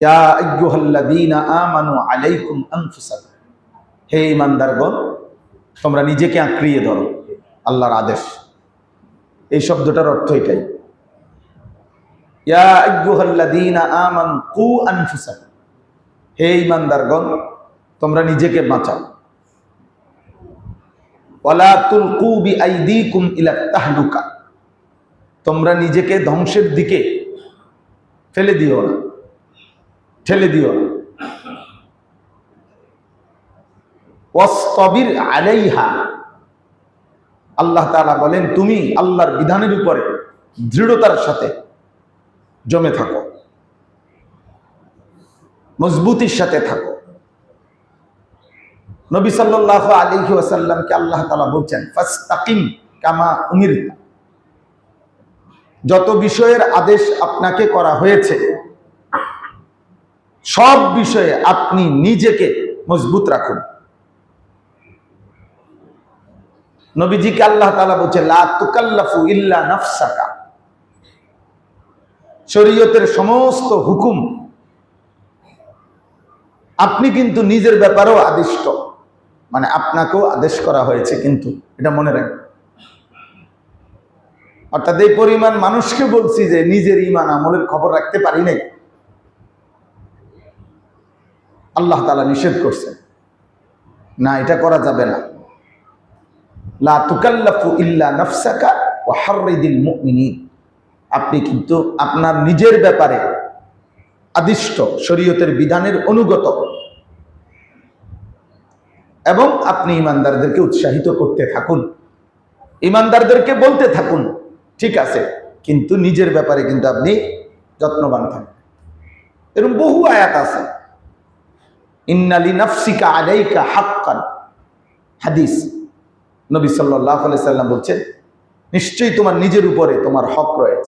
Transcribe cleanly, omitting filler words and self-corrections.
ইয়া আইয়ুহাল্লাযীনা আমানু আলাইকুম আনফুসাকুম, হে ঈমানদারগণ তোমরা নিজেকে আঁকড়িয়ে ধরো, আল্লাহর আদেশ। এই শব্দটার অর্থ এটাই, ইয়া আইয়ুহাল্লাযীনা আমানু কু আনফুসাকুম, হে ঈমানদারগণ তোমরা নিজেকে বাঁচাও। ওয়ালা তুলকু বিআইদিকুম ইলা তাহলুকা, তোমরা নিজেকে ধ্বংসের দিকে ফেলে দিও না, ঠেলে দিও না। ওয়াসতাবির আলাইহা, আল্লাহ তাআলা বলেন তুমি আল্লাহর বিধানের উপরে দৃঢ়তার সাথে জমে থাকো, মজবুতির সাথে থাকো। নবী সাল্লাল্লাহু আলাইহি ওয়াসাল্লামকে আল্লাহ তাআলা বলছেন ফাস্তাকিম কামা উমিরতা, যত বিষয়ের আদেশ আপনাকে করা হয়েছে সব বিষয়ে আপনি নিজেকে মজবুত রাখুন। নবীজিকে আল্লাহ তাআলা বলছেন লা তুকাল্লাফু ইল্লা নাফসাকা, শরীয়তের সমস্ত হুকুম আপনি কিন্তু নিজের ব্যাপারেও আদিষ্ট, মানে আপনাকেও আদেশ করা হয়েছে, কিন্তু এটা মনে রাখবেন। অর্থাৎ এই পরিমাণ মানুষকে বলছি যে নিজের ঈমান আমলের খবর রাখতে পারি নাই, আল্লাহ তাআলা নিষেধ করছেন, না এটা করা যাবে না। লা তুকাল্লাফু ইল্লা নাফসাকা ওয়া হাররিদিল মুমিনিন, আপনি কিন্তু আপনার নিজের ব্যাপারে আদিষ্ট, শরীয়তের বিধানের অনুগত, এবং আপনি ঈমানদারদেরকে উৎসাহিত করতে থাকুন, ঈমানদারদেরকে বলতে থাকুন ঠিক আছে, কিন্তু নিজের ব্যাপারে কিন্তু আপনি যত্নবান থাকুন। এরকম বহু আয়াত আছে, ইন্না লিনাফসিকা আলাইকা হাক্কান, হাদিস। নবী সাল্লাল্লাহু আলাইহি সাল্লাম বলছেন নিশ্চয়ই তোমার নিজের উপরে তোমার হক রয়েছে।